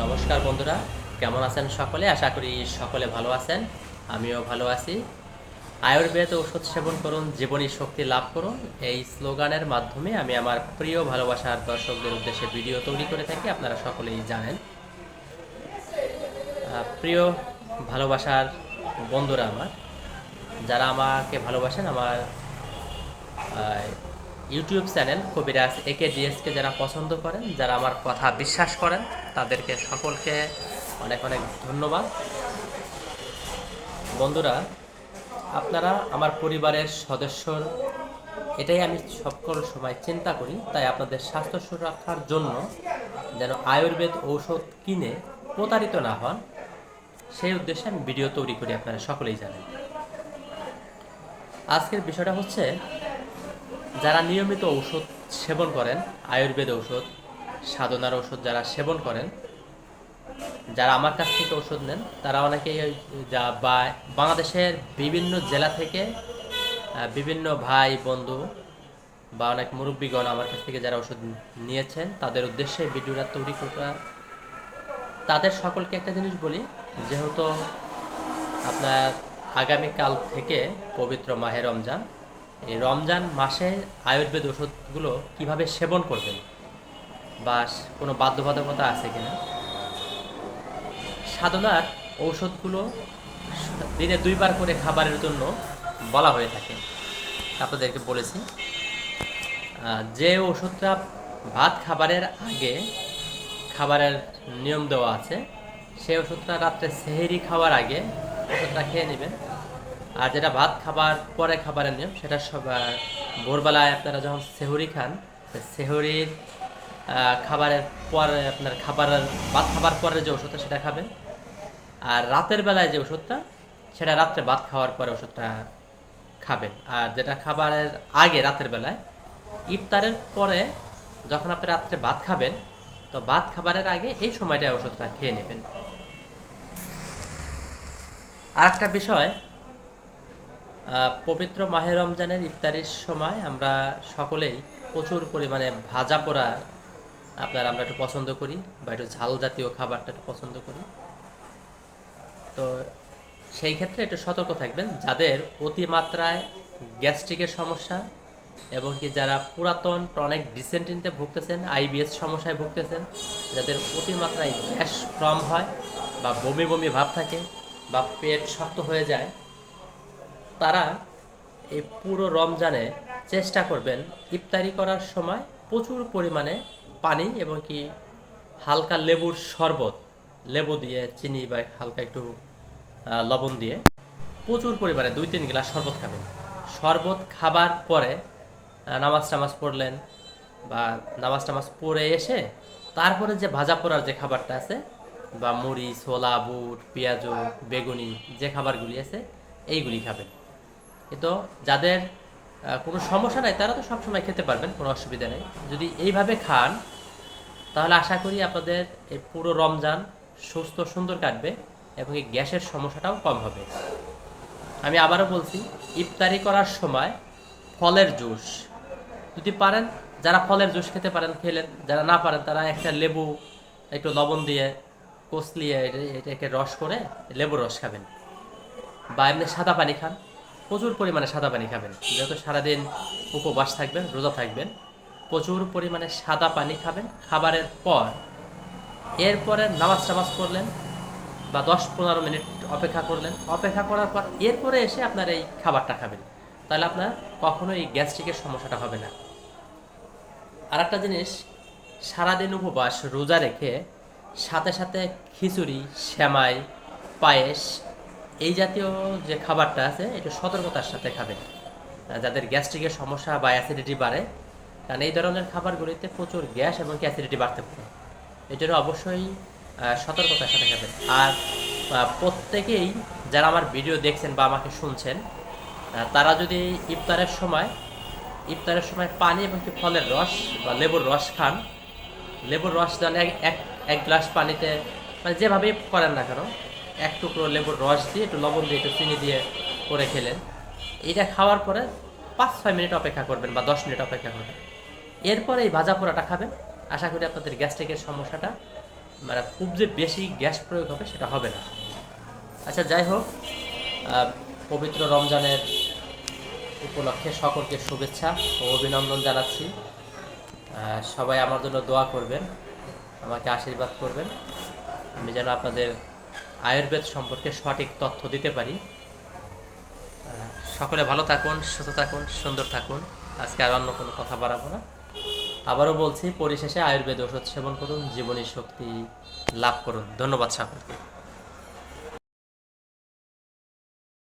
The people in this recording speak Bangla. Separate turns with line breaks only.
নমস্কার বন্ধুরা, কেমন আছেন সকলে? আশা করি সকলে ভালো আছেন। আমিও ভালো আছি। আয়ুর্বেদ ঔষধ সেবন করুন, জীবনী শক্তি লাভ করুন, এই স্লোগানের মাধ্যমে আমি আমার প্রিয় ভালোবাসার দর্শকদের উদ্দেশ্যে ভিডিও তৈরি করে থাকি। আপনারা সকলেই জানেন। প্রিয় ভালোবাসার বন্ধুরা আমার, যারা আমাকে ভালোবাসেন, আমার ইউটিউব চ্যানেল কবিরাজ AKDS-কে যারা পছন্দ করেন, যারা আমার কথা বিশ্বাস করেন, তাদেরকে সকলকে অনেক অনেক ধন্যবাদ। বন্ধুরা, আপনারা আমার পরিবারের সদস্যর, এটাই আমি সকল সময় চিন্তা করি। তাই আপনাদের স্বাস্থ্য সুরক্ষার জন্য যেন আয়ুর্বেদ ঔষধ কিনে প্রতারিত না হন, সেই উদ্দেশ্যে আমি ভিডিও তৈরি করি, আপনারা সকলেই জানেন। আজকের বিষয়টা হচ্ছে, যারা নিয়মিত ঔষধ সেবন করেন, আয়ুর্বেদ ঔষধ, সাধনার ঔষধ যারা সেবন করেন, যারা আমার কাছ থেকে ওষুধ নেন, তারা অনেকেই যা বা বাংলাদেশের বিভিন্ন জেলা থেকে বিভিন্ন ভাই বন্ধু বা অনেক মুরব্বীগণ আমার কাছ থেকে যারা ওষুধ নিয়েছেন, তাদের উদ্দেশ্যে ভিডিওটা তৈরি করা। তাদের সকলকে একটা জিনিস বলি, যেহেতু আপনার আগামীকাল থেকে পবিত্র মাহে রমজান, এই রমজান মাসে আয়ুর্বেদ ওষুধগুলো কিভাবে সেবন করবেন বা কোনো বাধ্যবাধকতা আছে কিনা। সাধনার ঔষধগুলো দিনে 2 বার করে খাবারের জন্য বলা হয়ে থাকে। আপনাদেরকে বলেছি, যে ওষুধটা ভাত খাবারের আগে খাবারের নিয়ম দেওয়া আছে, সেই ওষুধটা রাত্রে সেহরি খাওয়ার আগে ওষুধটা খেয়ে নেবেন। আর যেটা ভাত খাবার পরে খাবারের নিয়ম, সেটা সব ভোরবেলায় আপনারা যখন সেহরি খান, সেহরির খাবারের পরে আপনার ভাত খাবার পরে যে ওষুধটা সেটা খাবেন। আর রাতের বেলায় যে ওষুধটা, সেটা রাত্রে ভাত খাওয়ার পরে ওষুধটা খাবেন। আর যেটা খাবারের আগে রাতের বেলায়, ইফতারের পরে যখন আপনি রাত্রে ভাত খাবেন, তো ভাত খাবারের আগে এই সময়টায় ওষুধটা খেয়ে নেবেন। আর একটা বিষয়, পবিত্র মাহে রমজানের ইফতারির সময় আমরা সকলেই প্রচুর পরিমাণে ভাজা পোড়া আমরা একটু পছন্দ করি, বা একটু ঝাল জাতীয় খাবারটা একটু পছন্দ করি। তো সেই ক্ষেত্রে একটু সতর্ক থাকবেন, যাদের অতিমাত্রায় গ্যাস্ট্রিকের সমস্যা, এবং কি যারা পুরাতন ক্রনিক ডিসেন্ট্রিতে ভুগতেছেন, IBS সমস্যায় ভুগতেছেন, যাদের অতিমাত্রায় গ্যাস ফর্ম হয় বা বমি বমি ভাব থাকে বা পেট শক্ত হয়ে যায়, তারা এই পুরো রমজানে চেষ্টা করবেন ইফতারি করার সময় প্রচুর পরিমাণে পানি এবং কি হালকা লেবুর শরবত, লেবু দিয়ে চিনি বা হালকা একটু লবণ দিয়ে প্রচুর পরিমাণে 2-3 গ্লাস শরবত খাবেন। শরবত খাবার পরে নামাজ টামাজ পড়লেন, বা নামাজ টামাজ পড়ে এসে তারপরে যে ভাজা পোড়ার যে খাবারটা আছে, বা মুড়ি, ছোলা, বুট, পেঁয়াজু, বেগুনি, যে খাবারগুলি আছে, এইগুলি খাবেন। কিন্তু যাদের কোনো সমস্যা নাই, তারা তো সবসময় খেতে পারবেন, কোনো অসুবিধা নেই। যদি এইভাবে খান, তাহলে আশা করি আপনাদের এই পুরো রমজান সুস্থ সুন্দর কাটবে এবং এই গ্যাসের সমস্যাটাও কম হবে। আমি আবারও বলছি, ইফতারি করার সময় ফলের জুস যদি পারেন, যারা ফলের জুস খেতে পারেন খেলেন, যারা না পারেন তারা একটা লেবু একটু লবণ দিয়ে কষলিয়ে এটাকে রস করে লেবুর রস খাবেন, বা এমনি সাদা পানি খান। প্রচুর পরিমাণে সাদা পানি খাবেন, যেহেতু সারাদিন উপবাস থাকবেন, রোজা থাকবেন। প্রচুর পরিমাণে সাদা পানি খাবেন খাবারের পর। এরপরে নামাজ টামাজ করলেন, বা 10-15 মিনিট অপেক্ষা করলেন, অপেক্ষা করার পর এরপরে এসে আপনার এই খাবারটা খাবেন। তাহলে আপনার কখনো এই গ্যাস্ট্রিকের সমস্যাটা হবে না। আর একটা জিনিস, সারাদিন উপবাস রোজা রেখে সাথে সাথে খিচুড়ি, সেমাই, পায়েস, এই জাতীয় যে খাবারটা আছে, একটু সতর্কতার সাথে খাবেন, যাদের গ্যাস্ট্রিকের সমস্যা বা অ্যাসিডিটি বাড়ে। কারণ এই ধরনের খাবারগুলিতে প্রচুর গ্যাস এবং অ্যাসিডিটি বাড়তে পারে। এই জন্য অবশ্যই সতর্কতার সাথে খাবেন। আর প্রত্যেকেই যারা আমার ভিডিও দেখছেন বা আমাকে শুনছেন, তারা যদি ইফতারের সময় পানি এবং কি ফলের রস বা লেবুর রস খান, লেবুর রস দেন এক গ্লাস পানিতে, মানে যেভাবেই করেন না কেন, এক টুকরো লেবুর রস দিয়ে একটু লবণ দিয়ে একটু চিনি দিয়ে করে খেলেন। এটা খাওয়ার পরে 5-6 মিনিট অপেক্ষা করবেন বা 10 মিনিট অপেক্ষা করবেন। এরপরে এই ভাজা পোড়াটা খাবেন। আশা করি আপনাদের গ্যাস্ট্রিকের সমস্যাটা মানে খুব যে বেশি গ্যাস প্রয়োগ হবে সেটা হবে না। আচ্ছা, যাই হোক, আহ, পবিত্র রমজানের উপলক্ষে সকলকে শুভেচ্ছা ও অভিনন্দন জানাচ্ছি। সবাই আমার জন্য দোয়া করবেন, আমাকে আশীর্বাদ করবেন, আমি যেন আপনাদের আয়ুর্বেদ সম্পর্কে সঠিক তথ্য দিতে পারি। সকলে ভালো থাকুন, সুস্থ থাকুন, সুন্দর থাকুন। আজকে আর অন্য কোনো কথা বাড়াবো না। আবারও বলছি, পরিশেষে আয়ুর্বেদ ওষুধ সেবন করুন, জীবনী শক্তি লাভ করুন। ধন্যবাদ সকলকে।